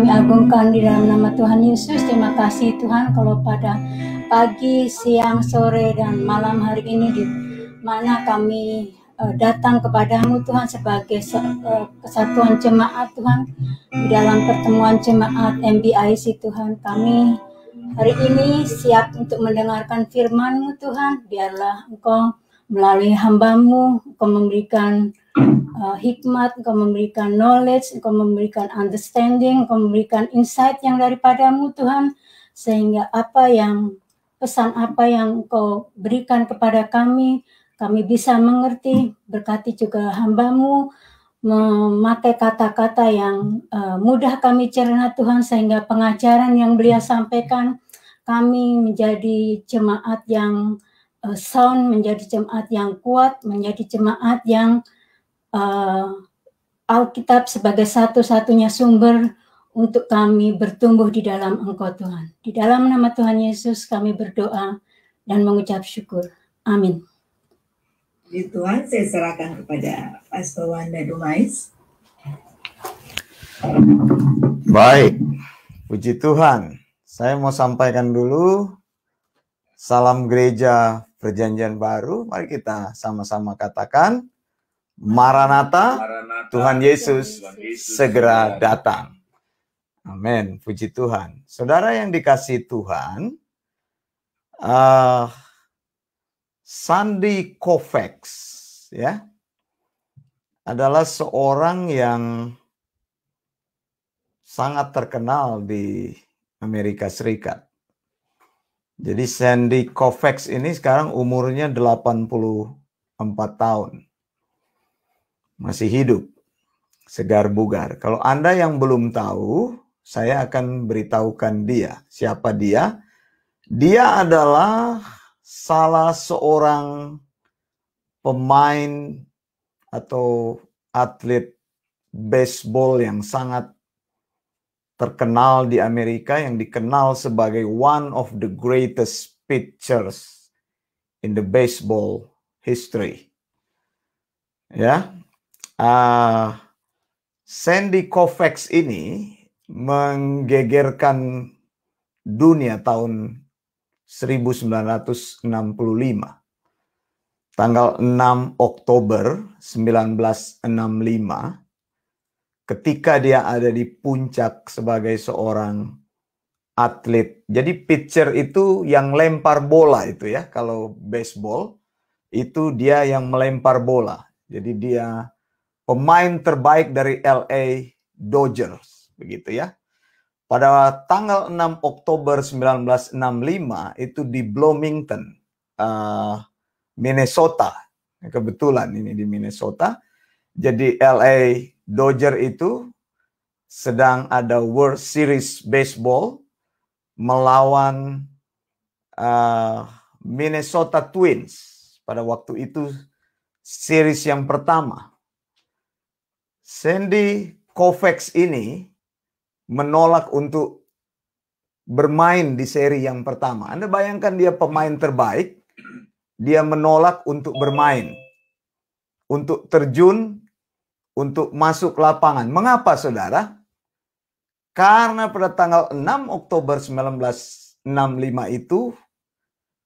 Kami agungkan di dalam nama Tuhan Yesus. Terima kasih Tuhan kalau pada pagi, siang, sore, dan malam hari ini di mana kami datang kepadamu Tuhan sebagai kesatuan jemaat Tuhan di dalam pertemuan jemaat MBIC Tuhan. Kami hari ini siap untuk mendengarkan firman-Mu Tuhan. Biarlah Engkau melalui hamba-Mu, Engkau memberikan hikmat, Engkau memberikan knowledge, Engkau memberikan understanding, Engkau memberikan insight yang daripadamu Tuhan, sehingga pesan apa yang Engkau berikan kepada kami bisa mengerti. Berkati juga hamba-Mu memakai kata-kata yang mudah kami cerna Tuhan, sehingga pengajaran yang beliau sampaikan kami menjadi jemaat yang sound, menjadi jemaat yang kuat, menjadi jemaat yang Alkitab sebagai satu-satunya sumber untuk kami bertumbuh di dalam Engkau Tuhan. Di dalam nama Tuhan Yesus kami berdoa dan mengucap syukur. Amin. Puji Tuhan, saya serahkan kepada Pastor Wanda Dumais. Baik, puji Tuhan. Saya mau sampaikan dulu salam gereja Perjanjian Baru. Mari kita sama-sama katakan, Maranatha, Tuhan Yesus segera datang. Amin, puji Tuhan. Saudara yang dikasihi Tuhan, Sandy Koufax ya adalah seorang yang sangat terkenal di Amerika Serikat. Jadi Sandy Koufax ini sekarang umurnya 84 tahun. Masih hidup, segar bugar. Kalau Anda yang belum tahu, saya akan beritahukan dia. Siapa dia? Dia adalah salah seorang pemain atau atlet baseball yang sangat terkenal di Amerika, yang dikenal sebagai one of the greatest pitchers in the baseball history. Ya, Sandy Koufax ini menggegerkan dunia tahun 1965. Tanggal 6 Oktober 1965, ketika dia ada di puncak sebagai seorang atlet. Jadi pitcher itu yang lempar bola itu ya. Kalau baseball itu dia yang melempar bola. Jadi dia pemain terbaik dari LA Dodgers, begitu ya. Pada tanggal 6 Oktober 1965 itu di Bloomington, Minnesota. Kebetulan ini di Minnesota. Jadi LA Dodgers itu sedang ada World Series Baseball melawan Minnesota Twins. Pada waktu itu series yang pertama. Sandy Koufax ini menolak untuk bermain di seri yang pertama. Anda bayangkan dia pemain terbaik, dia menolak untuk bermain, untuk terjun, untuk masuk lapangan. Mengapa saudara? Karena pada tanggal 6 Oktober 1965 itu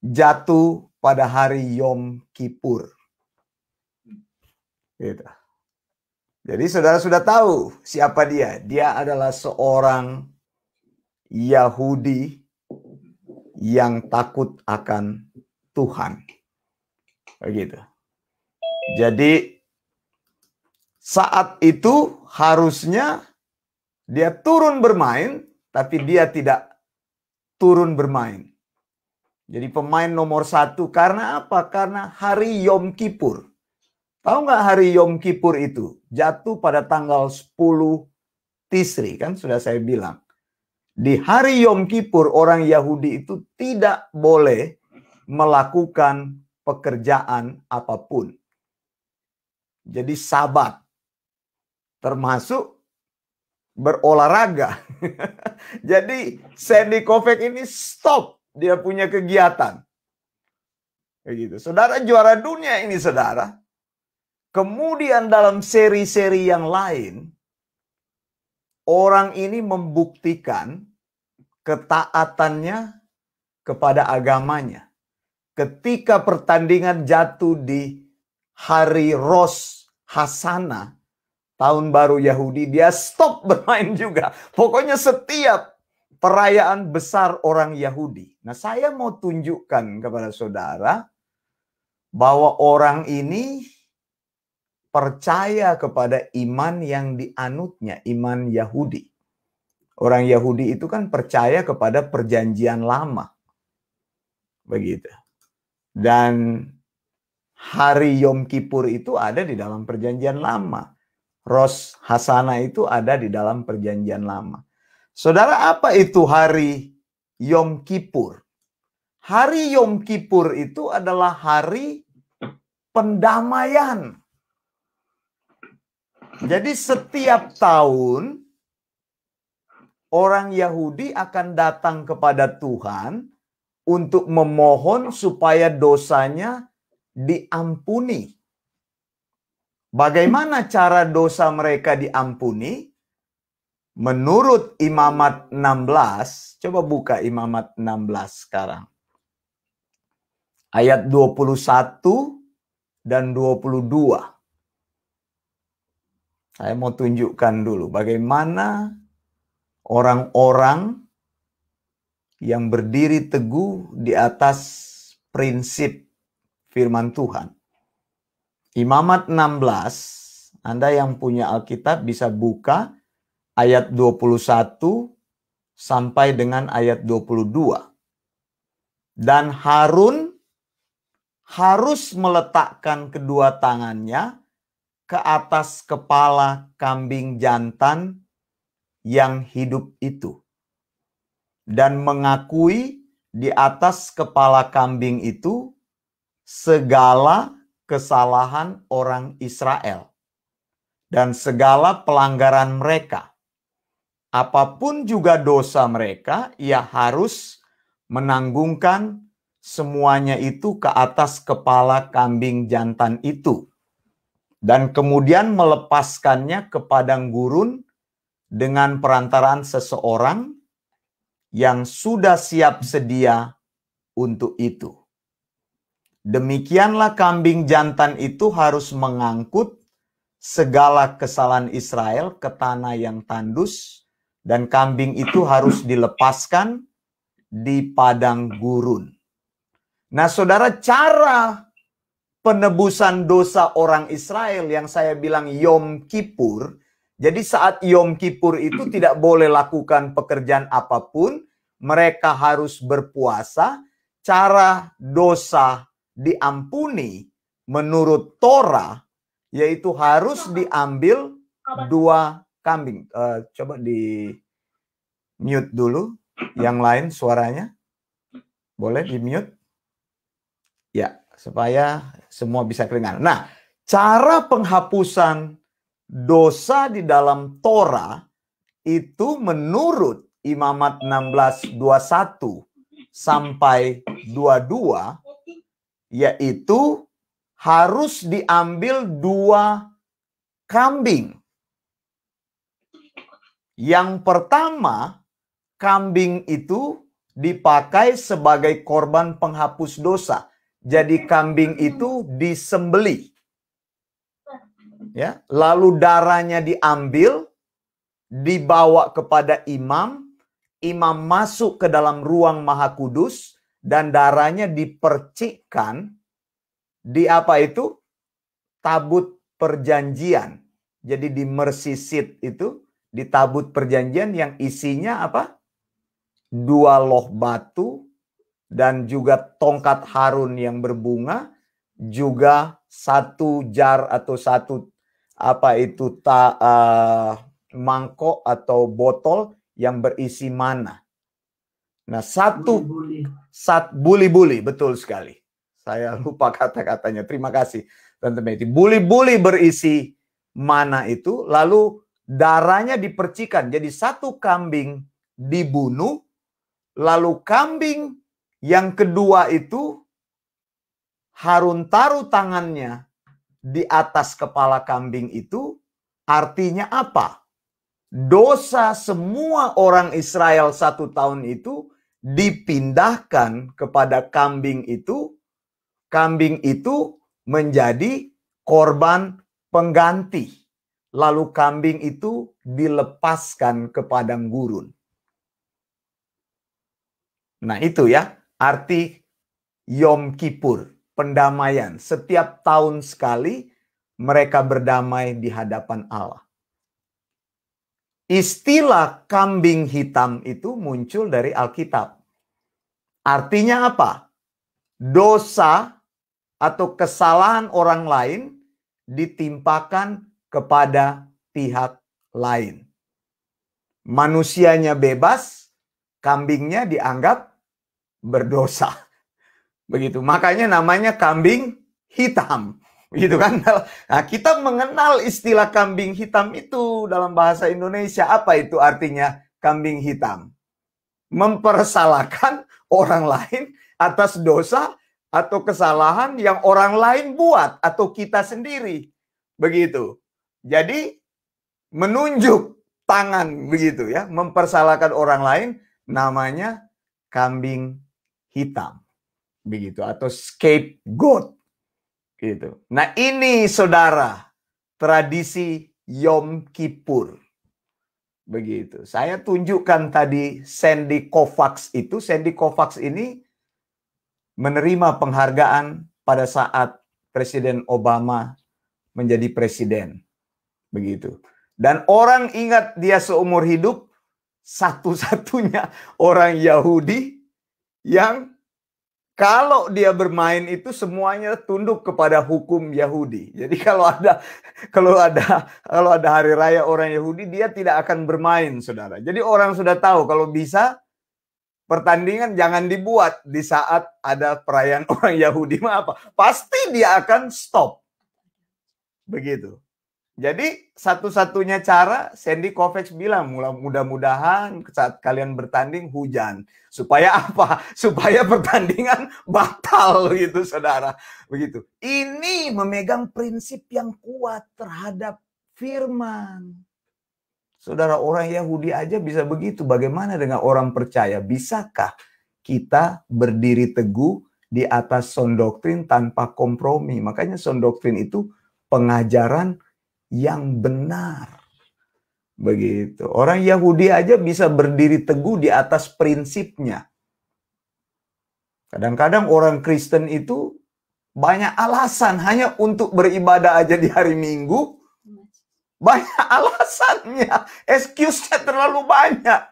jatuh pada hari Yom Kippur. Gitu. Jadi saudara sudah tahu siapa dia. Dia adalah seorang Yahudi yang takut akan Tuhan. Begitu. Jadi saat itu harusnya dia turun bermain, tapi dia tidak turun bermain. Jadi pemain nomor 1 karena apa? Karena hari Yom Kippur. Tahu nggak hari Yom Kippur itu? Jatuh pada tanggal 10 Tisri, kan sudah saya bilang. Di hari Yom Kippur orang Yahudi itu tidak boleh melakukan pekerjaan apapun. Jadi sabat. Termasuk berolahraga. Jadi Sandy Koufax ini stop dia punya kegiatan. Begitu. Saudara juara dunia ini saudara. Kemudian dalam seri-seri yang lain, orang ini membuktikan ketaatannya kepada agamanya. Ketika pertandingan jatuh di hari Rosh Hashanah, tahun baru Yahudi, dia stop bermain juga. Pokoknya setiap perayaan besar orang Yahudi. Nah, saya mau tunjukkan kepada saudara bahwa orang ini percaya kepada iman yang dianutnya, iman Yahudi. Orang Yahudi itu kan percaya kepada perjanjian lama. Begitu. Dan hari Yom Kippur itu ada di dalam perjanjian lama. Rosh Hashanah itu ada di dalam perjanjian lama. Saudara, apa itu hari Yom Kippur? Hari Yom Kippur itu adalah hari pendamaian. Jadi setiap tahun orang Yahudi akan datang kepada Tuhan untuk memohon supaya dosanya diampuni. Bagaimana cara dosa mereka diampuni? Menurut Imamat 16, coba buka Imamat 16 sekarang. Ayat 21 dan 22. Saya mau tunjukkan dulu bagaimana orang-orang yang berdiri teguh di atas prinsip firman Tuhan. Imamat 16, Anda yang punya Alkitab bisa buka ayat 21 sampai dengan ayat 22. Dan Harun harus meletakkan kedua tangannya ke atas kepala kambing jantan yang hidup itu, dan mengakui di atas kepala kambing itu segala kesalahan orang Israel dan segala pelanggaran mereka. Apapun juga dosa mereka, ia harus menanggungkan semuanya itu ke atas kepala kambing jantan itu, dan kemudian melepaskannya ke padang gurun dengan perantaraan seseorang yang sudah siap sedia untuk itu. Demikianlah kambing jantan itu harus mengangkut segala kesalahan Israel ke tanah yang tandus, dan kambing itu harus dilepaskan di padang gurun. Nah, saudara, cara penebusan dosa orang Israel yang saya bilang Yom Kippur. Jadi saat Yom Kippur itu tidak boleh lakukan pekerjaan apapun. Mereka harus berpuasa. Cara dosa diampuni menurut Torah, yaitu harus diambil 2 kambing. Coba di mute dulu. Yang lain suaranya. Boleh di mute? Ya, supaya semua bisa kedengar. Nah, cara penghapusan dosa di dalam Torah itu menurut Imamat 16:21 sampai 22, yaitu harus diambil 2 kambing. Yang pertama, kambing itu dipakai sebagai korban penghapus dosa. Jadi kambing itu disembelih. Ya, lalu darahnya diambil, dibawa kepada imam, imam masuk ke dalam ruang Maha Kudus, dan darahnya dipercikkan di apa itu? Tabut perjanjian. Jadi di mercy seat itu, di tabut perjanjian yang isinya apa? 2 loh batu, dan juga tongkat Harun yang berbunga, juga 1 jar atau 1 apa itu mangkok atau botol yang berisi mana. Nah, 1 buli-buli, betul sekali. Saya lupa kata-katanya. Terima kasih, Tante Meti. Buli-buli berisi mana itu, lalu darahnya dipercikan. Jadi 1 kambing dibunuh, lalu kambing yang kedua itu Harun taruh tangannya di atas kepala kambing itu. Artinya apa? dosa semua orang Israel 1 tahun itu dipindahkan kepada kambing itu. Kambing itu menjadi korban pengganti. Lalu kambing itu dilepaskan ke padang gurun. Nah itu ya, arti Yom Kippur, pendamaian. Setiap tahun sekali mereka berdamai di hadapan Allah. Istilah kambing hitam itu muncul dari Alkitab. Artinya apa? Dosa atau kesalahan orang lain ditimpakan kepada pihak lain. Manusianya bebas, kambingnya dianggap berdosa. Begitu. Makanya namanya kambing hitam. Gitu kan? Nah, kita mengenal istilah kambing hitam itu dalam bahasa Indonesia. Apa itu artinya kambing hitam? Mempersalahkan orang lain atas dosa atau kesalahan yang orang lain buat atau kita sendiri. Begitu. Jadi menunjuk tangan begitu ya, mempersalahkan orang lain, namanya kambing hitam. Begitu, atau scapegoat. Gitu. Nah ini saudara, tradisi Yom Kippur. Begitu. Saya tunjukkan tadi Sandy Koufax itu. Sandy Koufax ini menerima penghargaan pada saat Presiden Obama menjadi presiden. Begitu. Dan orang ingat dia seumur hidup satu-satunya orang Yahudi yang kalau dia bermain itu semuanya tunduk kepada hukum Yahudi. Jadi kalau ada hari raya orang Yahudi, dia tidak akan bermain, saudara. Jadi orang sudah tahu kalau bisa pertandingan jangan dibuat di saat ada perayaan orang Yahudi. Apa? Pasti dia akan stop. Begitu. Jadi satu-satunya cara, Sandy Koufax bilang, mudah-mudahan saat kalian bertanding hujan. Supaya apa? Supaya pertandingan batal gitu, saudara. Begitu. Ini memegang prinsip yang kuat terhadap firman. Saudara, orang Yahudi aja bisa begitu. Bagaimana dengan orang percaya? Bisakah kita berdiri teguh di atas sound doktrin tanpa kompromi? Makanya sound doktrin itu pengajaran yang benar. Begitu. Orang Yahudi aja bisa berdiri teguh di atas prinsipnya. Kadang-kadang orang Kristen itu banyak alasan hanya untuk beribadah aja di hari Minggu. Banyak alasannya. Excuse-nya terlalu banyak.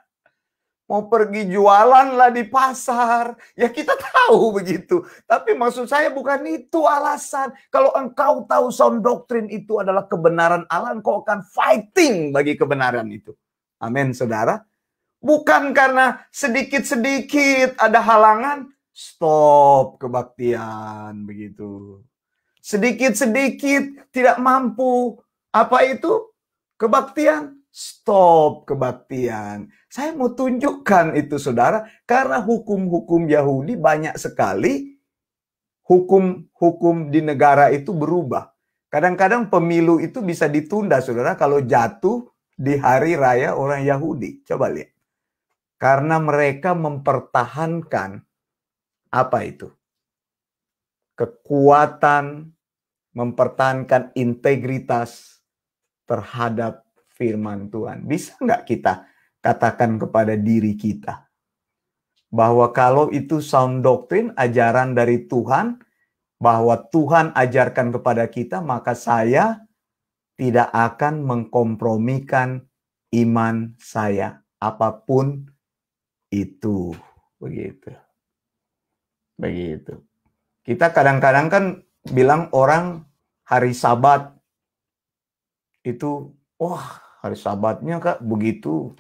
Mau pergi jualan lah di pasar. Ya kita tahu begitu. Tapi maksud saya bukan itu alasan. Kalau engkau tahu sound doktrin itu adalah kebenaran Allah, engkau akan fighting bagi kebenaran itu. Amin, saudara. Bukan karena sedikit-sedikit ada halangan, stop kebaktian begitu. Sedikit-sedikit tidak mampu. Apa itu? Kebaktian. Stop kebaktian. Saya mau tunjukkan itu, saudara, karena hukum-hukum Yahudi banyak sekali. Hukum-hukum di negara itu berubah. Kadang-kadang pemilu itu bisa ditunda, saudara, kalau jatuh di hari raya orang Yahudi. Coba lihat. Karena mereka mempertahankan apa itu? Kekuatan, mempertahankan integritas terhadap firman Tuhan. Bisa nggak kita katakan kepada diri kita bahwa kalau itu sound doktrin, ajaran dari Tuhan, bahwa Tuhan ajarkan kepada kita, maka saya tidak akan mengkompromikan iman saya apapun itu. Begitu. Begitu. Kita kadang-kadang kan bilang orang hari Sabat itu, wah, hari Sabatnya Kak begitu.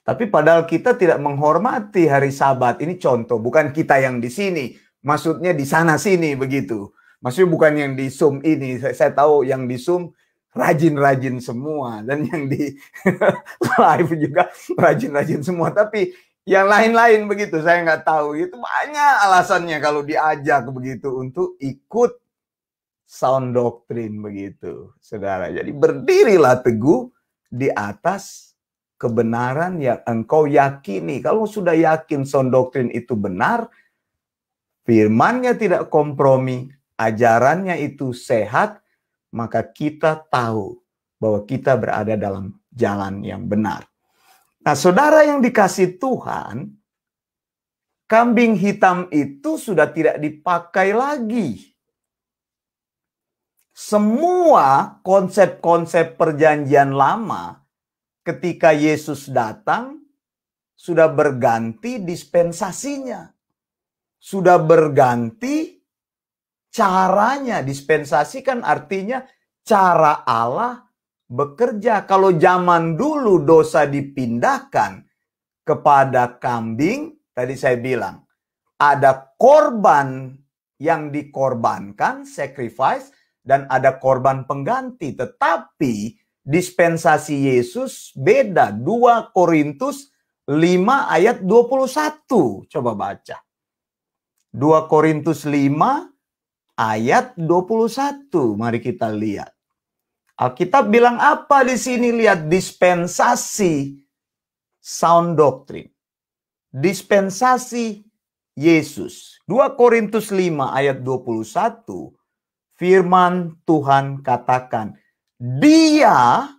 Tapi padahal kita tidak menghormati hari Sabat. Ini contoh, bukan kita yang di sini. Maksudnya di sana-sini begitu. Maksudnya bukan yang di Zoom ini. Saya tahu yang di Zoom rajin-rajin semua. Dan yang di live juga rajin-rajin semua. Tapi yang lain-lain begitu, saya nggak tahu. Itu banyak alasannya kalau diajak begitu untuk ikut sound doktrin begitu, saudara. Jadi berdirilah teguh di atas kebenaran yang engkau yakini. Kalau sudah yakin sound doctrine itu benar, firman-Nya tidak kompromi, ajarannya itu sehat, maka kita tahu bahwa kita berada dalam jalan yang benar. Nah, saudara yang dikasih Tuhan, kambing hitam itu sudah tidak dipakai lagi. Semua konsep-konsep perjanjian lama ketika Yesus datang sudah berganti dispensasinya. Sudah berganti caranya. Dispensasi kan artinya cara Allah bekerja. Kalau zaman dulu dosa dipindahkan kepada kambing, tadi saya bilang, ada korban yang dikorbankan, sacrifice, dan ada korban pengganti. Tetapi dispensasi Yesus beda. 2 Korintus 5 ayat 21. Coba baca. 2 Korintus 5 ayat 21. Mari kita lihat. Alkitab bilang apa di sini? Lihat, dispensasi sound doctrine. Dispensasi Yesus. 2 Korintus 5 ayat 21. Firman Tuhan katakan, Dia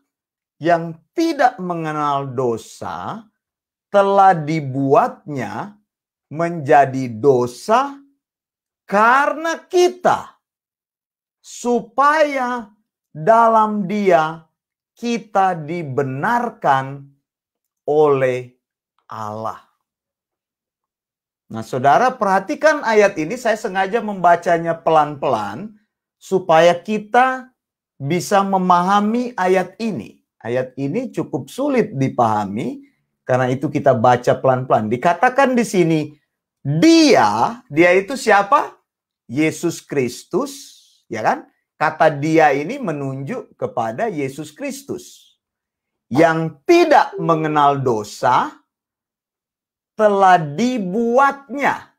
yang tidak mengenal dosa telah dibuatnya menjadi dosa karena kita, supaya dalam Dia kita dibenarkan oleh Allah. Nah, saudara, perhatikan ayat ini. Saya sengaja membacanya pelan-pelan supaya kita bisa memahami ayat ini. Ayat ini cukup sulit dipahami, karena itu kita baca pelan-pelan. Dikatakan di sini, dia itu siapa? Yesus Kristus, ya kan? Kata dia ini menunjuk kepada Yesus Kristus. Yang tidak mengenal dosa telah dibuatnya.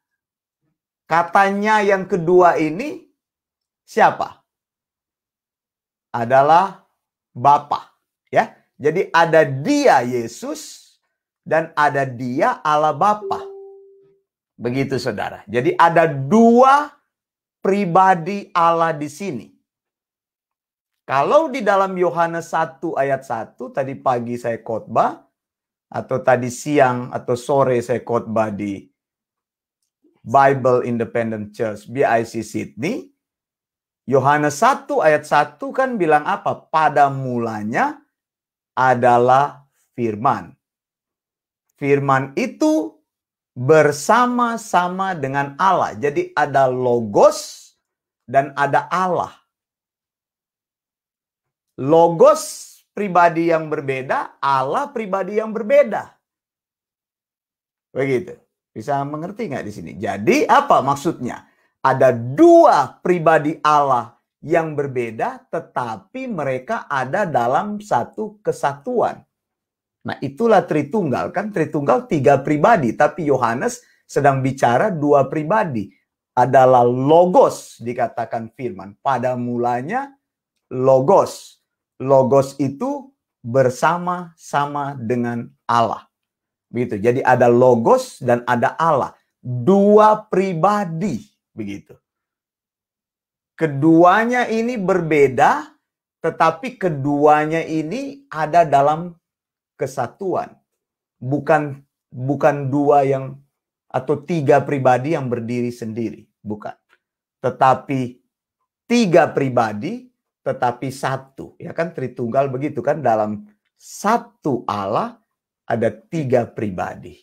Katanya yang kedua ini siapa? Adalah Bapa, ya. Jadi ada dia Yesus dan ada dia Allah Bapa. Begitu, saudara. Jadi ada 2 pribadi Allah di sini. Kalau di dalam Yohanes 1 ayat 1, tadi pagi saya khotbah, atau tadi siang atau sore saya khotbah di Bible Independent Church BIC Sydney, Yohanes 1 ayat 1 kan bilang apa? Pada mulanya adalah firman. Firman itu bersama-sama dengan Allah. Jadi ada logos dan ada Allah. Logos pribadi yang berbeda, Allah pribadi yang berbeda. Begitu. Bisa mengerti nggak di sini? Jadi apa maksudnya? Ada 2 pribadi Allah yang berbeda, tetapi mereka ada dalam satu kesatuan. Nah, itulah Tritunggal. Kan Tritunggal 3 pribadi, tapi Yohanes sedang bicara 2 pribadi. Adalah logos, dikatakan firman. Pada mulanya logos. Logos itu bersama-sama dengan Allah. Begitu. Jadi ada logos dan ada Allah. 2 pribadi. Begitu. Keduanya ini berbeda, tetapi keduanya ini ada dalam kesatuan. Bukan 2 yang atau 3 pribadi yang berdiri sendiri, bukan. Tetapi 3 pribadi tetapi satu. Ya kan Tritunggal begitu kan, dalam satu Allah ada 3 pribadi.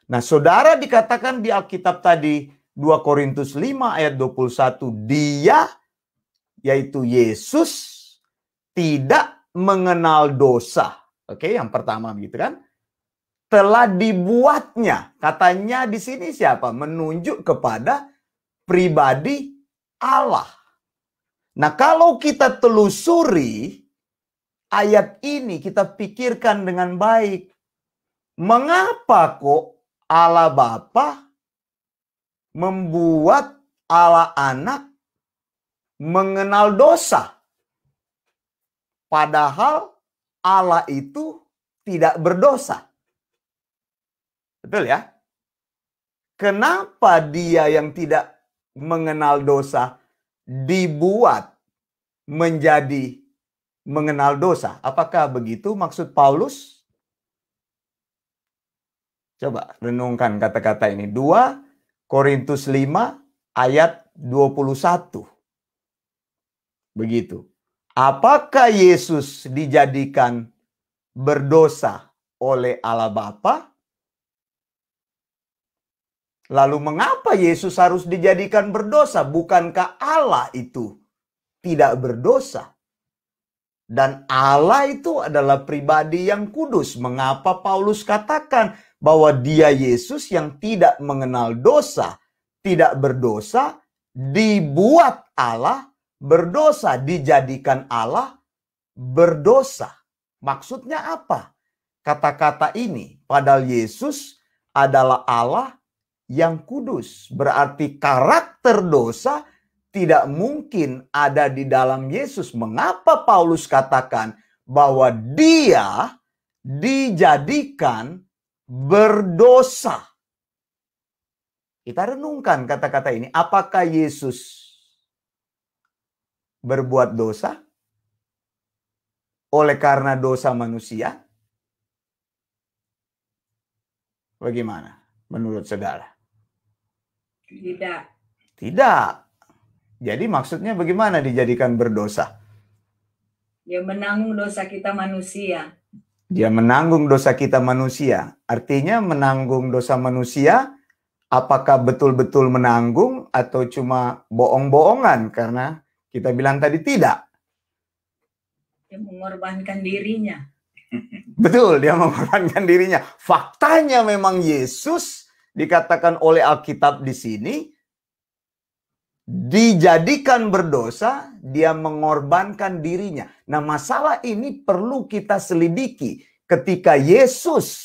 Nah, saudara, dikatakan di Alkitab tadi 2 Korintus 5 ayat 21, dia yaitu Yesus tidak mengenal dosa. Oke, yang pertama begitu kan? Telah dibuatnya. Katanya di sini siapa? Menunjuk kepada pribadi Allah. Nah, kalau kita telusuri ayat ini, kita pikirkan dengan baik. Mengapa kok Allah Bapa membuat Allah Anak mengenal dosa? Padahal Allah itu tidak berdosa. Betul ya? Kenapa dia yang tidak mengenal dosa dibuat menjadi mengenal dosa? Apakah begitu maksud Paulus? Coba renungkan kata-kata ini. 2 Korintus 5 ayat 21. Begitu. Apakah Yesus dijadikan berdosa oleh Allah Bapa? Lalu mengapa Yesus harus dijadikan berdosa? Bukankah Allah itu tidak berdosa? Dan Allah itu adalah pribadi yang kudus. Mengapa Paulus katakan bahwa dia Yesus yang tidak mengenal dosa, tidak berdosa, dibuat Allah berdosa, dijadikan Allah berdosa. Maksudnya apa? Kata-kata ini, padahal Yesus adalah Allah yang kudus. Berarti karakter dosa tidak mungkin ada di dalam Yesus. Mengapa Paulus katakan bahwa dia dijadikan berdosa? Kita renungkan kata-kata ini. Apakah Yesus berbuat dosa oleh karena dosa manusia? Bagaimana menurut saudara? Tidak. Tidak. Jadi maksudnya bagaimana dijadikan berdosa? Dia menanggung dosa kita manusia. Dia menanggung dosa kita manusia. Artinya menanggung dosa manusia, apakah betul-betul menanggung atau cuma bohong-bohongan? Karena kita bilang tadi tidak. Dia mengorbankan dirinya. Betul, dia mengorbankan dirinya. Faktanya memang Yesus dikatakan oleh Alkitab di sini dijadikan berdosa, dia mengorbankan dirinya. Nah, masalah ini perlu kita selidiki. Ketika Yesus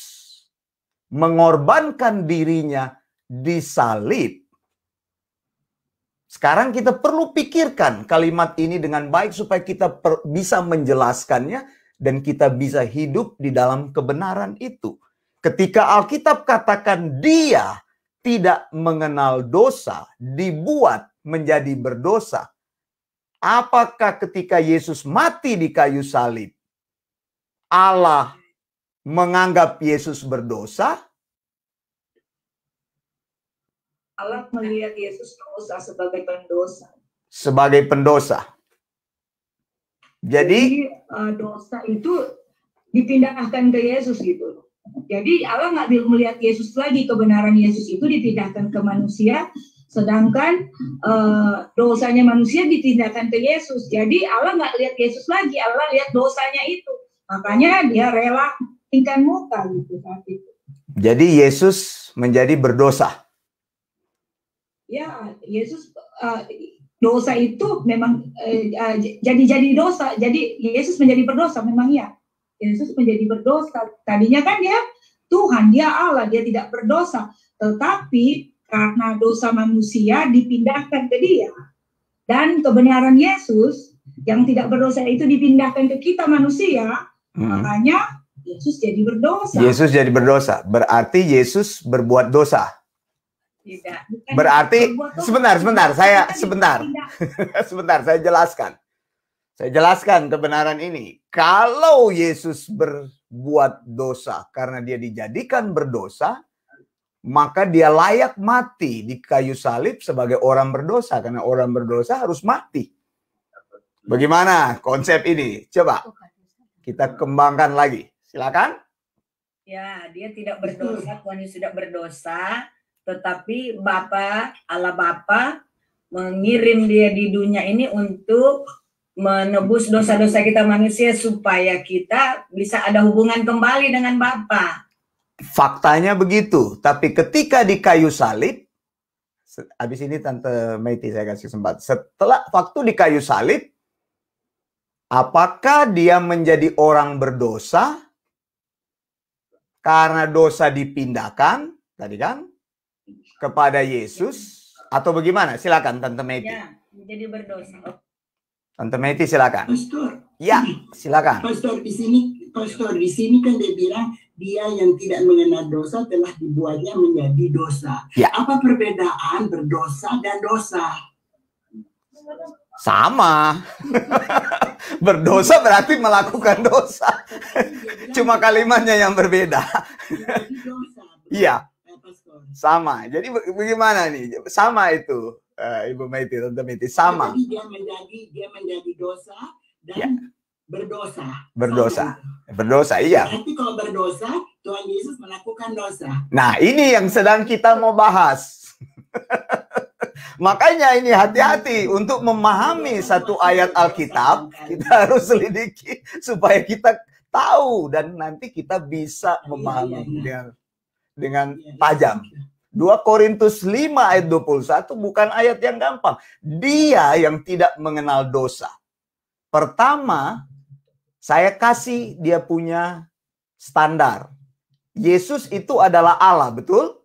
mengorbankan dirinya di salib, sekarang kita perlu pikirkan kalimat ini dengan baik supaya kita bisa menjelaskannya dan kita bisa hidup di dalam kebenaran itu. Ketika Alkitab katakan dia tidak mengenal dosa, dibuat menjadi berdosa. Apakah ketika Yesus mati di kayu salib, Allah menganggap Yesus berdosa? Allah melihat Yesus dosa sebagai pendosa. Sebagai pendosa. Jadi dosa itu dipindahkan ke Yesus gitu. Jadi Allah nggak melihat Yesus lagi, kebenaran Yesus itu dipindahkan ke manusia, sedangkan dosanya manusia dipindahkan ke Yesus. Jadi Allah nggak lihat Yesus lagi, Allah lihat dosanya itu. Makanya dia rela tingkan muka gitu saat itu. Jadi Yesus menjadi berdosa. Ya, Yesus dosa itu memang jadi dosa. Jadi Yesus menjadi berdosa memang ya. Yesus menjadi berdosa. Tadinya kan dia Tuhan, dia Allah, dia tidak berdosa. Tetapi karena dosa manusia dipindahkan ke dia. Dan kebenaran Yesus yang tidak berdosa itu dipindahkan ke kita manusia. Makanya Yesus jadi berdosa. Yesus jadi berdosa. Berarti Yesus berbuat dosa. Tidak. Berarti sebentar, saya jelaskan. Saya jelaskan kebenaran ini. Kalau Yesus berbuat dosa karena dia dijadikan berdosa, maka dia layak mati di kayu salib sebagai orang berdosa. Karena orang berdosa harus mati. Bagaimana konsep ini? Coba kita kembangkan lagi. Silakan. Ya, dia tidak berdosa, Tuhan Yesus tidak berdosa. Tetapi Allah Bapa mengirim dia di dunia ini untuk menebus dosa-dosa kita manusia supaya kita bisa ada hubungan kembali dengan Bapa. Faktanya begitu. Tapi ketika di kayu salib, habis ini Tante Meiti saya kasih kesempatan. Setelah waktu di kayu salib, apakah dia menjadi orang berdosa karena dosa dipindahkan tadi kan kepada Yesus atau bagaimana? Silakan Tante Meiti. Ya, menjadi berdosa. Tante Meiti silakan. Pastor. Ya, silakan. Pastor, di sini Pastor, di sini kan dia bilang dia yang tidak mengenal dosa telah dibuatnya menjadi dosa. Ya. Apa perbedaan berdosa dan dosa? Sama. Berdosa berarti melakukan dosa. Cuma kalimatnya yang berbeda. Menjadi dosa. Iya, Pastor. sama. Jadi bagaimana nih? Sama itu, Ibu Maiti, Tante Maiti. Sama. Jadi dia menjadi dosa dan Ya. berdosa. Berdosa. Sama. Berdosa, iya. Berarti kalau berdosa, Tuhan Yesus melakukan dosa. Nah, ini yang sedang kita mau bahas. Makanya ini hati-hati untuk memahami satu ayat Alkitab, kita harus selidiki supaya kita tahu dan nanti kita bisa memahami dengan tajam. 2 Korintus 5 ayat 21 bukan ayat yang gampang. Dia yang tidak mengenal dosa. Pertama, saya kasih dia punya standar. Yesus itu adalah Allah, betul?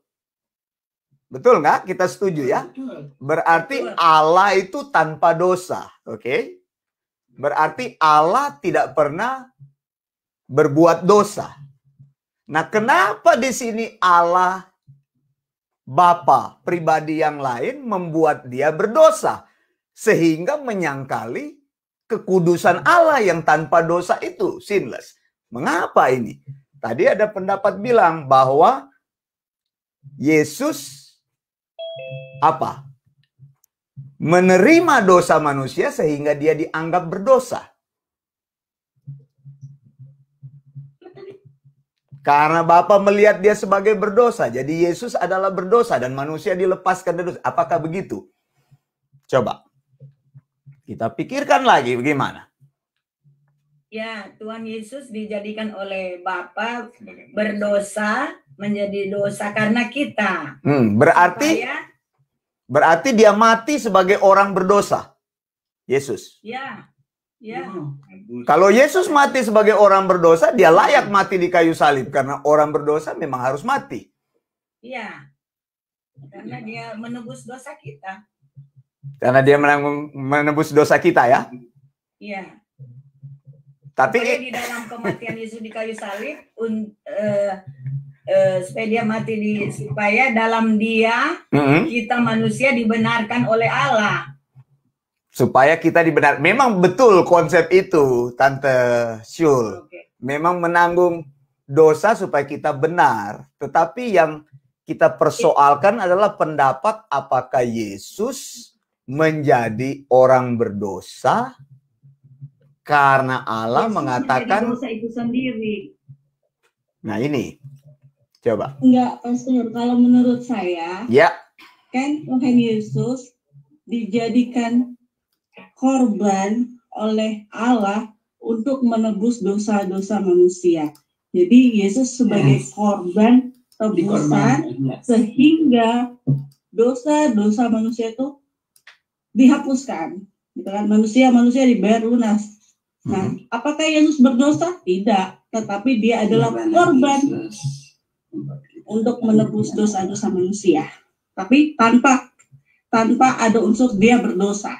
Betul nggak? Kita setuju ya? Berarti Allah itu tanpa dosa. Oke? Berarti Allah tidak pernah berbuat dosa. Nah, kenapa di sini Allah Bapa pribadi yang lain membuat dia berdosa? Sehingga menyangkali kekudusan Allah yang tanpa dosa itu sinless. Mengapa ini? Tadi ada pendapat bilang bahwa Yesus apa? Menerima dosa manusia sehingga dia dianggap berdosa. Karena Bapa melihat dia sebagai berdosa. Jadi Yesus adalah berdosa dan manusia dilepaskan dari dosa. Apakah begitu? Coba. Kita pikirkan lagi bagaimana. Ya, Tuhan Yesus dijadikan oleh Bapa berdosa menjadi dosa karena kita. Berarti dia mati sebagai orang berdosa. Yesus. Ya. Kalau Yesus mati sebagai orang berdosa, dia layak mati di kayu salib karena orang berdosa memang harus mati. Iya. Karena dia menebus dosa kita. Karena dia menebus dosa kita ya. Iya. Tapi supaya di dalam kematian Yesus di kayu salib, supaya dia mati supaya dalam dia kita manusia dibenarkan oleh Allah. Supaya kita dibenarkan. Memang betul konsep itu, Tante Syul. Okay. Memang menanggung dosa supaya kita benar. Tetapi yang kita persoalkan adalah pendapat apakah Yesus menjadi orang berdosa karena Allah Yesus mengatakan dosa itu sendiri. Nah ini, coba. Enggak, Pastor. Kalau menurut saya, Ya. kan Tuhan Yesus dijadikan korban oleh Allah untuk menebus dosa-dosa manusia. Jadi Yesus sebagai korban tebusan sehingga dosa-dosa manusia itu dihapuskan. Gitu kan? Manusia dibayar lunas. Nah, apakah Yesus berdosa? Tidak, tetapi dia adalah korban untuk menebus dosa-dosa manusia. Tapi tanpa ada unsur dia berdosa.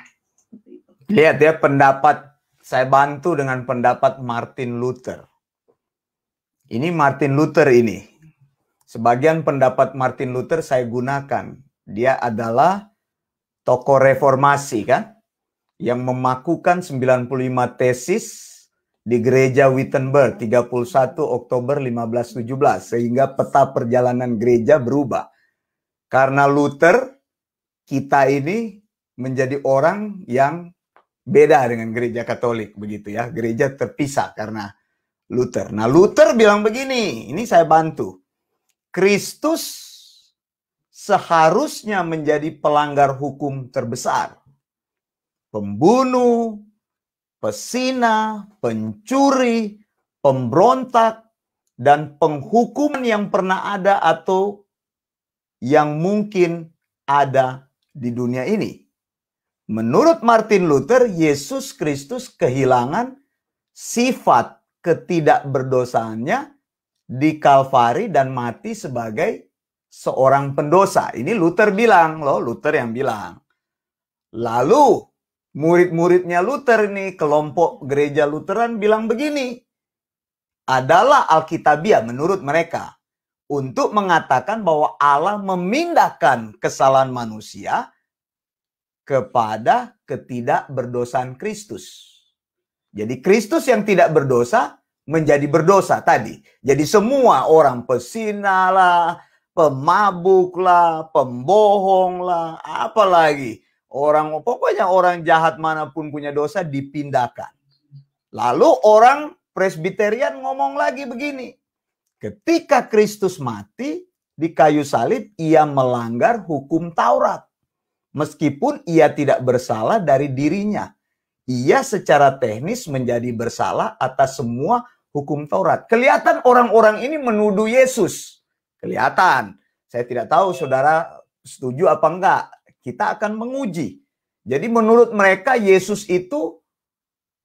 Lihat ya pendapat, saya bantu dengan pendapat Martin Luther. Ini Martin Luther ini. Sebagian pendapat Martin Luther saya gunakan. Dia adalah tokoh reformasi kan? Yang memakukan 95 tesis di gereja Wittenberg 31 Oktober 1517. Sehingga peta perjalanan gereja berubah. Karena Luther, kita ini menjadi orang yang beda dengan gereja Katolik begitu ya. Gereja terpisah karena Luther. Nah, Luther bilang begini, ini saya bantu. Kristus seharusnya menjadi pelanggar hukum terbesar. Pembunuh, pesina, pencuri, pemberontak, dan penghukuman yang pernah ada atau yang mungkin ada di dunia ini. Menurut Martin Luther, Yesus Kristus kehilangan sifat ketidakberdosaannya di Kalvari dan mati sebagai seorang pendosa. Ini Luther bilang loh, Luther yang bilang. Lalu murid-muridnya Luther ini, kelompok gereja Lutheran bilang begini. adalah Alkitabiah menurut mereka untuk mengatakan bahwa Allah memindahkan kesalahan manusia kepada ketidakberdosaan Kristus. Jadi Kristus yang tidak berdosa menjadi berdosa tadi. Jadi semua orang pesina lah, pemabuk lah, pembohong lah, apalagi pokoknya orang jahat manapun punya dosa dipindahkan. Lalu orang Presbiterian ngomong lagi begini, ketika Kristus mati di kayu salib, ia melanggar hukum Taurat. Meskipun ia tidak bersalah dari dirinya, ia secara teknis menjadi bersalah atas semua hukum Taurat. Kelihatan orang-orang ini menuduh Yesus. Kelihatan. Saya tidak tahu saudara setuju apa enggak. Kita akan menguji. Jadi menurut mereka Yesus itu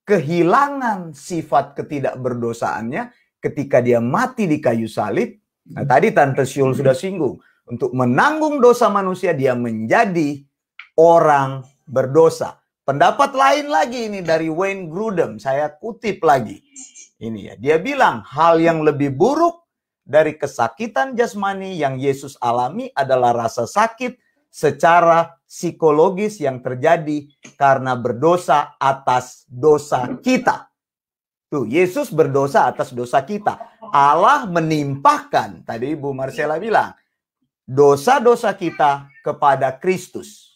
kehilangan sifat ketidakberdosaannya ketika dia mati di kayu salib. Nah, tadi Tante Syul sudah singgung. Untuk menanggung dosa manusia, dia menjadi orang berdosa. Pendapat lain lagi ini dari Wayne Grudem. Saya kutip lagi. Ini ya, dia bilang hal yang lebih buruk dari kesakitan jasmani yang Yesus alami adalah rasa sakit secara psikologis yang terjadi karena berdosa atas dosa kita. Tuh, Yesus berdosa atas dosa kita. Allah menimpahkan, tadi Bu Marcella bilang, dosa-dosa kita kepada Kristus.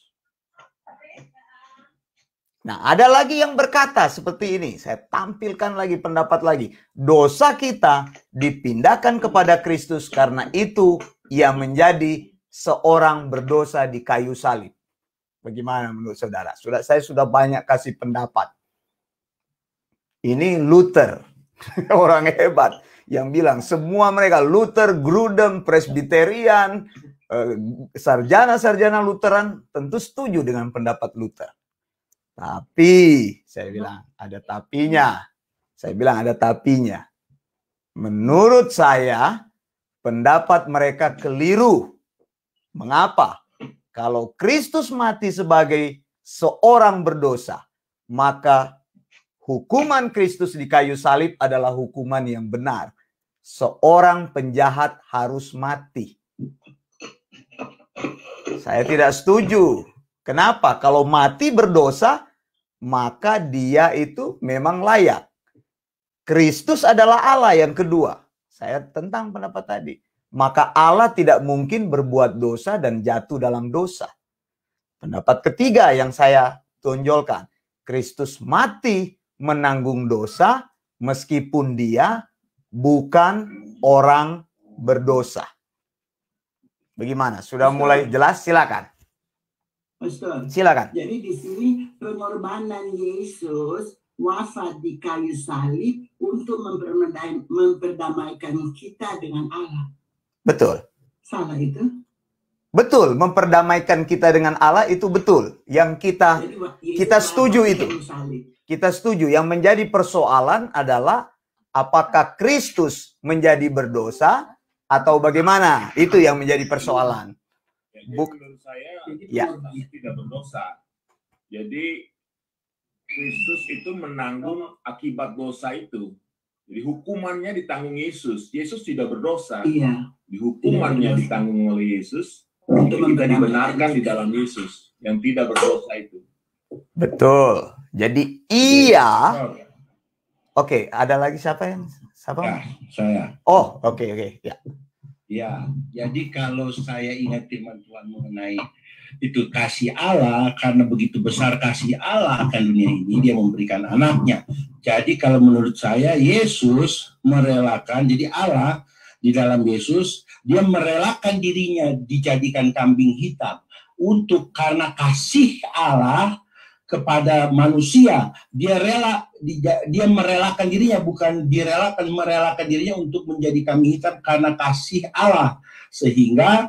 Nah, ada lagi yang berkata seperti ini. Saya tampilkan lagi pendapat lagi. Dosa kita dipindahkan kepada Kristus karena itu ia menjadi seorang berdosa di kayu salib. Bagaimana menurut saudara? Saya sudah banyak kasih pendapat. Ini Luther, orang hebat yang bilang semua mereka Luther, Grudem, Presbiterian, sarjana-sarjana Lutheran tentu setuju dengan pendapat Luther. Tapi saya bilang ada tapinya. Saya bilang ada tapinya. Menurut saya pendapat mereka keliru. Mengapa? Kalau Kristus mati sebagai seorang berdosa, maka hukuman Kristus di kayu salib adalah hukuman yang benar. Seorang penjahat harus mati. Saya tidak setuju. Kenapa? Kalau mati berdosa, maka dia itu memang layak. Kristus adalah Allah yang kedua. Saya tentang pendapat tadi. Maka Allah tidak mungkin berbuat dosa dan jatuh dalam dosa. Pendapat ketiga yang saya tonjolkan. Kristus mati menanggung dosa meskipun dia bukan orang berdosa. Bagaimana? Sudah mulai jelas? Silakan. Pastor, silakan. Jadi di sini pengorbanan Yesus wafat di kayu salib untuk memperdamaikan kita dengan Allah. Betul. Salah itu? Betul, memperdamaikan kita dengan Allah itu betul. Yang kita setuju itu. Kita setuju. Yang menjadi persoalan adalah apakah Kristus menjadi berdosa atau bagaimana? Itu yang menjadi persoalan. Menurut saya tidak berdosa. Jadi Kristus itu menanggung akibat dosa itu. Jadi hukumannya ditanggung Yesus. Yesus tidak berdosa. Iya. Hukumannya ditanggung oleh Yesus. Untuk kita dibenarkan di dalam Yesus yang tidak berdosa itu. Betul. Jadi Oke, ada lagi siapa yang? Siapa? Ya, saya. Oh, oke. Ya. Ya, jadi kalau saya ingat firman Tuhan mengenai itu kasih Allah, karena begitu besar kasih Allah akan dunia ini, dia memberikan anaknya. Jadi kalau menurut saya, Yesus merelakan, jadi Allah di dalam Yesus, dia merelakan dirinya dijadikan kambing hitam. Karena kasih Allah kepada manusia, dia merelakan dirinya, bukan merelakan dirinya untuk menjadi kambing hitam karena kasih Allah. Sehingga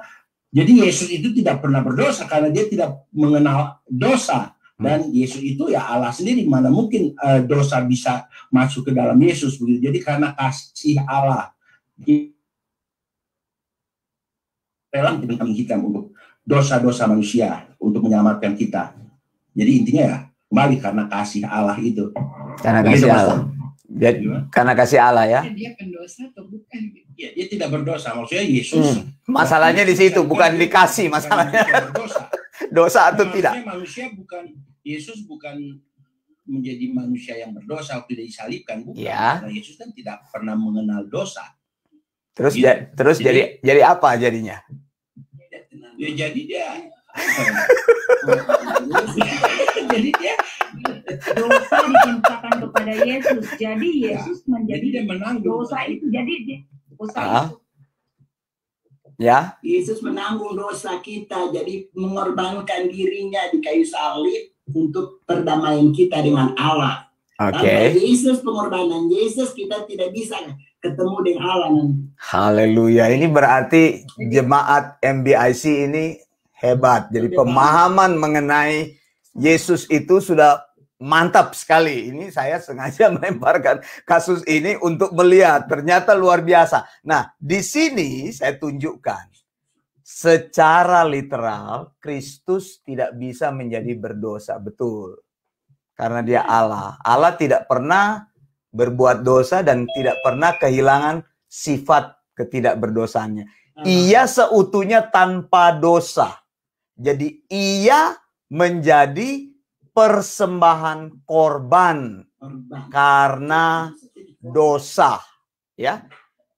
jadi Yesus itu tidak pernah berdosa karena dia tidak mengenal dosa. Dan Yesus itu ya Allah sendiri, mana mungkin dosa bisa masuk ke dalam Yesus begitu. Jadi karena kasih Allah, rela menjadi kambing hitam untuk dosa-dosa manusia, untuk menyelamatkan kita. Jadi intinya ya kembali karena kasih Allah itu. Karena kasih Allah. Jadi, karena kasih Allah ya. Dia pendosa atau bukan? Ya, dia tidak berdosa. Maksudnya Yesus. Masalahnya di situ, bukan dikasih masalahnya. Berdosa. Dosa atau tidak? Manusia bukan, Yesus bukan menjadi manusia yang berdosa waktu disalibkan, bukan. Ya. Karena Yesus kan tidak pernah mengenal dosa. Terus Gitu. jadi apa jadinya? Ya, jadi dia jadi dia Dosa ditimpakan kepada Yesus. Jadi Yesus menjadi dia menanggung dosa itu. Jadi dosa itu. Ya. Yesus menanggung dosa kita, jadi mengorbankan dirinya di kayu salib untuk perdamaian kita dengan Allah. Oke. Tanpa Yesus, pengorbanan Yesus, kita tidak bisa ketemu dengan Allah nanti. Haleluya. Ini berarti jemaat MBIC ini hebat. Jadi pemahaman mengenai Yesus itu sudah mantap sekali. Ini saya sengaja melemparkan kasus ini untuk melihat. Ternyata luar biasa. Nah, di sini saya tunjukkan. Secara literal, Kristus tidak bisa menjadi berdosa. Betul. Karena dia Allah. Allah tidak pernah berbuat dosa dan tidak pernah kehilangan sifat ketidakberdosaannya. Ia seutuhnya tanpa dosa. Jadi ia menjadi persembahan korban karena dosa. Ya,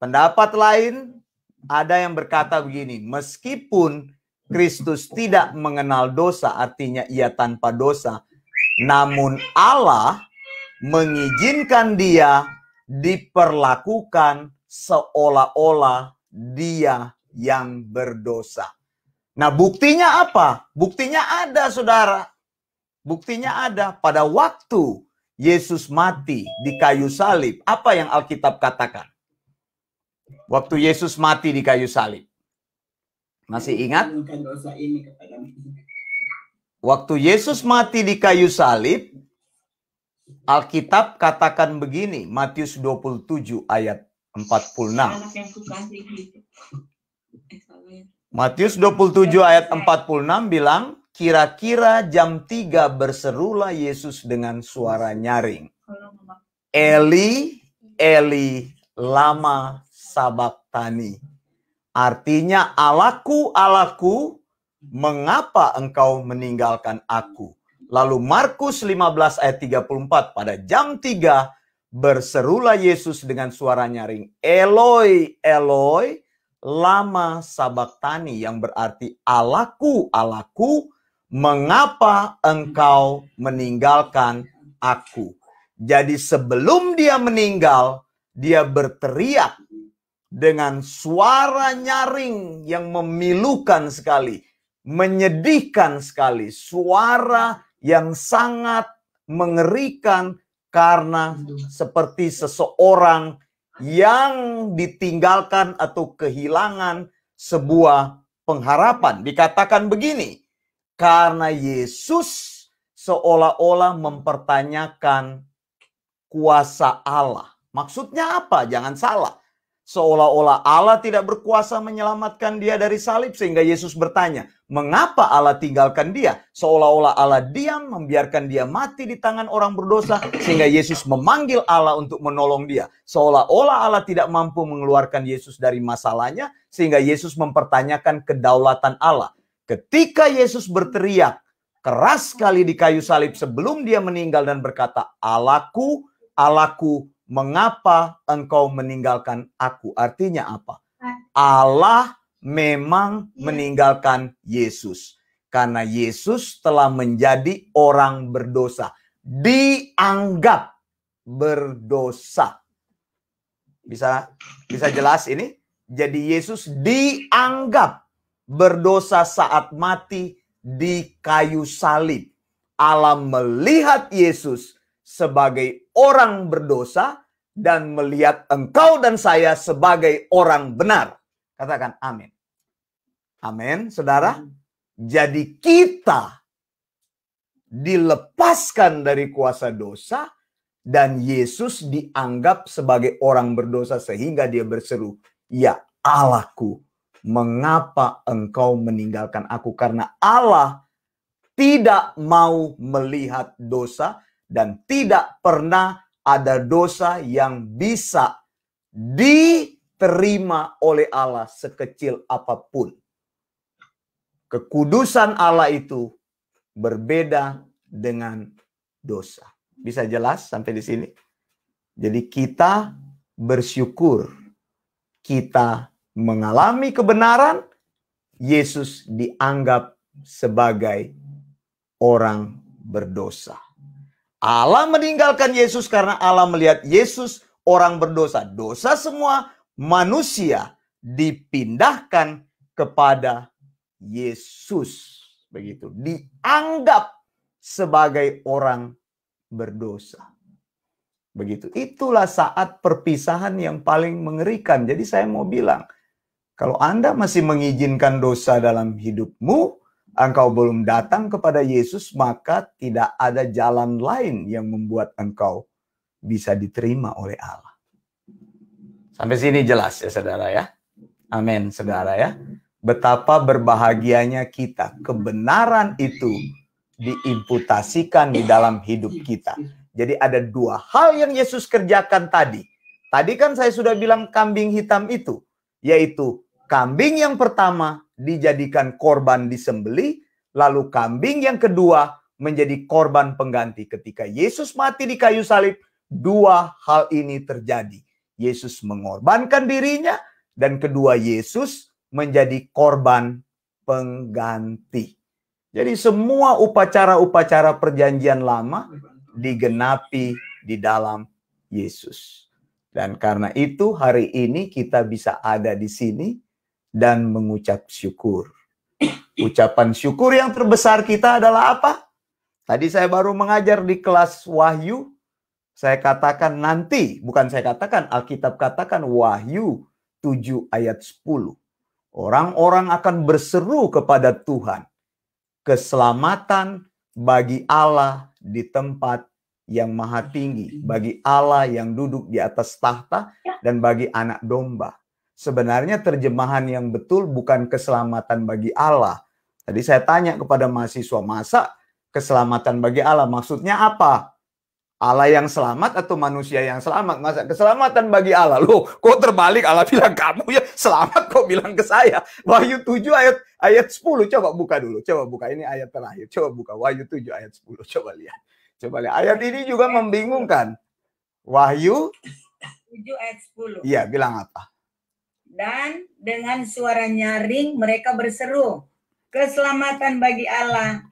pendapat lain ada yang berkata begini, meskipun Kristus tidak mengenal dosa, artinya ia tanpa dosa, namun Allah mengizinkan dia diperlakukan seolah-olah dia yang berdosa. Nah, buktinya apa? Buktinya ada, saudara. Buktinya ada. Pada waktu Yesus mati di kayu salib, apa yang Alkitab katakan? Waktu Yesus mati di kayu salib. Masih ingat? Waktu Yesus mati di kayu salib, Alkitab katakan begini, Matius 27 ayat 46. Matius 27 ayat 46 bilang, kira-kira jam 3 berserulah Yesus dengan suara nyaring. Eli, Eli, lama sabachthani. Artinya, Allahku, Allahku, mengapa engkau meninggalkan aku? Lalu Markus 15 ayat 34, pada jam 3 berserulah Yesus dengan suara nyaring, Eloi, Eloi, lama sabachthani, yang berarti Allahku, Allahku, mengapa engkau meninggalkan aku? Jadi sebelum dia meninggal, dia berteriak dengan suara nyaring yang memilukan sekali, menyedihkan sekali, suara yang sangat mengerikan karena seperti seseorang yang ditinggalkan atau kehilangan sebuah pengharapan. Dikatakan begini, karena Yesus seolah-olah mempertanyakan kuasa Allah. Maksudnya apa? Jangan salah. Seolah-olah Allah tidak berkuasa menyelamatkan dia dari salib, sehingga Yesus bertanya, mengapa Allah tinggalkan dia? Seolah-olah Allah diam, membiarkan dia mati di tangan orang berdosa, sehingga Yesus memanggil Allah untuk menolong dia. Seolah-olah Allah tidak mampu mengeluarkan Yesus dari masalahnya, sehingga Yesus mempertanyakan kedaulatan Allah. Ketika Yesus berteriak keras sekali di kayu salib sebelum dia meninggal dan berkata, Allahku, Allahku, mengapa engkau meninggalkan aku? Artinya apa? Allah memang meninggalkan Yesus. Karena Yesus telah menjadi orang berdosa. Dianggap berdosa. Bisa jelas ini? Jadi Yesus dianggap berdosa saat mati di kayu salib. Allah melihat Yesus sebagai orang berdosa dan melihat engkau dan saya sebagai orang benar. Katakan amin. Amin, saudara. Jadi kita dilepaskan dari kuasa dosa dan Yesus dianggap sebagai orang berdosa sehingga dia berseru, ya Allahku, mengapa engkau meninggalkan aku? Karena Allah tidak mau melihat dosa dan tidak pernah ada dosa yang bisa diterima oleh Allah sekecil apapun. Kekudusan Allah itu berbeda dengan dosa. Bisa jelas sampai di sini? Jadi kita bersyukur, kita mengalami kebenaran, Yesus dianggap sebagai orang berdosa. Allah meninggalkan Yesus karena Allah melihat Yesus orang berdosa. Dosa semua manusia dipindahkan kepada Yesus. Begitu. Dianggap sebagai orang berdosa. Begitu. Itulah saat perpisahan yang paling mengerikan. Jadi saya mau bilang, kalau Anda masih mengizinkan dosa dalam hidupmu, engkau belum datang kepada Yesus, maka tidak ada jalan lain yang membuat engkau bisa diterima oleh Allah. Sampai sini jelas ya saudara ya. Amin saudara ya. Betapa berbahagianya kita. Kebenaran itu diimputasikan di dalam hidup kita. Jadi ada dua hal yang Yesus kerjakan tadi. Tadi kan saya sudah bilang kambing hitam itu. Yaitu kambing yang pertama dijadikan korban disembelih, lalu kambing yang kedua menjadi korban pengganti. Ketika Yesus mati di kayu salib, dua hal ini terjadi. Yesus mengorbankan dirinya, dan kedua Yesus menjadi korban pengganti. Jadi semua upacara-upacara perjanjian lama digenapi di dalam Yesus. Dan karena itu hari ini kita bisa ada di sini dan mengucap syukur. Ucapan syukur yang terbesar kita adalah apa? Tadi saya baru mengajar di kelas Wahyu. Saya katakan nanti, bukan saya katakan, Alkitab katakan Wahyu 7 ayat 10. Orang-orang akan berseru kepada Tuhan. Keselamatan bagi Allah di tempat yang maha tinggi. Bagi Allah yang duduk di atas tahta dan bagi anak domba. Sebenarnya terjemahan yang betul bukan keselamatan bagi Allah. Tadi saya tanya kepada mahasiswa, masa keselamatan bagi Allah maksudnya apa? Allah yang selamat atau manusia yang selamat? Masa keselamatan bagi Allah? Loh, kok terbalik? Allah bilang kamu ya selamat, kok bilang ke saya. Wahyu 7 ayat 10. Coba buka dulu. Coba buka, ini ayat terakhir. Coba buka Wahyu 7 ayat 10. Coba lihat. Coba lihat. Ayat ini juga membingungkan. Wahyu 7 ayat 10. Iya, bilang apa? Dan dengan suara nyaring mereka berseru, keselamatan bagi Allah,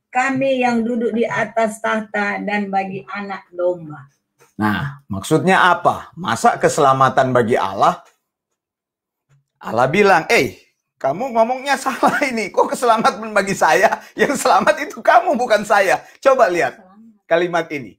kami yang duduk di atas tahta dan bagi anak domba. Nah, maksudnya apa? Masa keselamatan bagi Allah? Allah bilang, kamu ngomongnya salah ini. Kok keselamatan bagi saya? Yang selamat itu kamu, bukan saya. Coba lihat kalimat ini.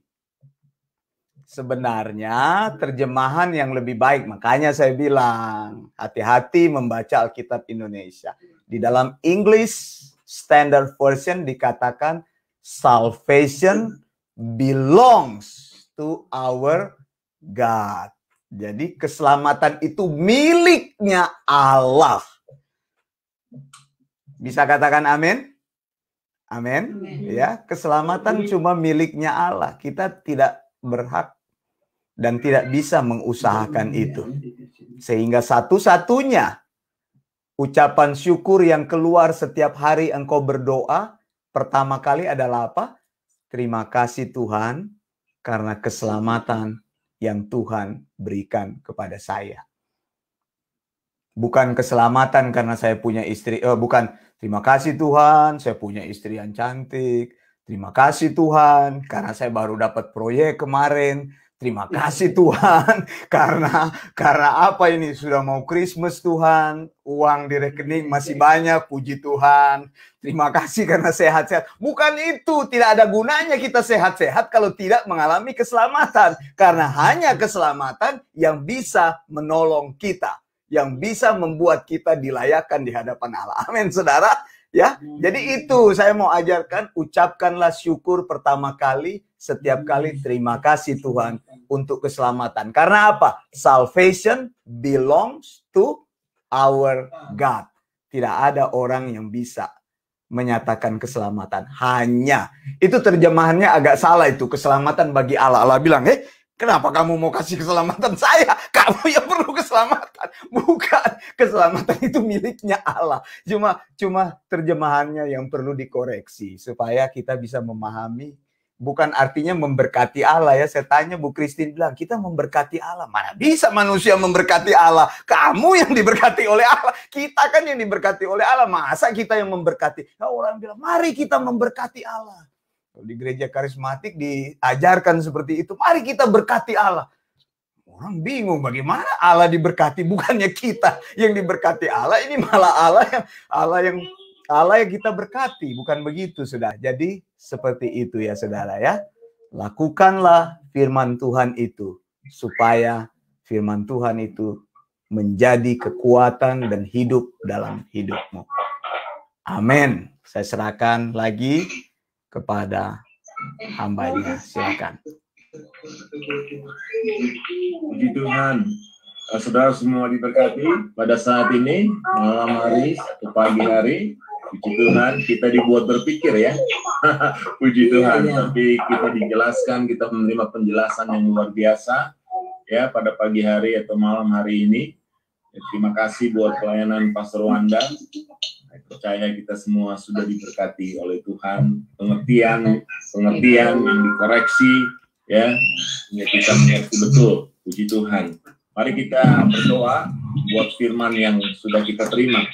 Sebenarnya terjemahan yang lebih baik. Makanya saya bilang, hati-hati membaca Alkitab Indonesia. Di dalam English Standard Version dikatakan, salvation belongs to our God. Jadi keselamatan itu miliknya Allah. Bisa katakan amin? Amin. Ya, keselamatan cuma miliknya Allah. Kita tidak berhak dan tidak bisa mengusahakan itu. Sehingga satu-satunya ucapan syukur yang keluar setiap hari engkau berdoa, pertama kali adalah apa? Terima kasih Tuhan karena keselamatan yang Tuhan berikan kepada saya. Bukan keselamatan karena saya punya istri, bukan terima kasih Tuhan saya punya istri yang cantik. Terima kasih Tuhan karena saya baru dapat proyek kemarin. Terima kasih Tuhan karena apa ini sudah mau Christmas Tuhan, uang di rekening masih banyak, puji Tuhan. Terima kasih karena sehat-sehat. Bukan itu, tidak ada gunanya kita sehat-sehat kalau tidak mengalami keselamatan. Karena hanya keselamatan yang bisa menolong kita, yang bisa membuat kita dilayakkan di hadapan Allah. Amin, saudara. Ya, jadi itu saya mau ajarkan, ucapkanlah syukur pertama kali, setiap kali terima kasih Tuhan untuk keselamatan. Karena apa? Salvation belongs to our God. Tidak ada orang yang bisa menyatakan keselamatan. Hanya, itu terjemahannya agak salah itu, keselamatan bagi Allah. Allah bilang, Kenapa kamu mau kasih keselamatan saya? Kamu yang perlu keselamatan. Bukan, keselamatan itu miliknya Allah. Cuma terjemahannya yang perlu dikoreksi supaya kita bisa memahami. Bukan artinya memberkati Allah ya. Saya tanya Bu Christine bilang, kita memberkati Allah. Mana bisa manusia memberkati Allah? Kamu yang diberkati oleh Allah. Kita kan yang diberkati oleh Allah. Masa kita yang memberkati? Nah, orang bilang, mari kita memberkati Allah. Di gereja karismatik diajarkan seperti itu. Mari kita berkati Allah. Orang bingung bagaimana Allah diberkati, bukannya kita yang diberkati Allah. Ini malah Allah yang kita berkati, bukan begitu, Saudara. Jadi seperti itu ya, Saudara ya. Lakukanlah firman Tuhan itu supaya firman Tuhan itu menjadi kekuatan dan hidup dalam hidupmu. Amin. Saya serahkan lagi kepada hambanya. Silakan. Puji Tuhan. Saudara semua diberkati pada saat ini, malam hari atau pagi hari. Puji Tuhan, kita dibuat berpikir ya. Puji Tuhan, tapi kita dijelaskan, kita menerima penjelasan yang luar biasa ya pada pagi hari atau malam hari ini. Terima kasih buat pelayanan Pastor Wanda. Saya percaya kita semua sudah diberkati oleh Tuhan, pengertian yang dikoreksi ya, sehingga kita mengerti betul. Puji Tuhan. Mari kita berdoa buat firman yang sudah kita terima.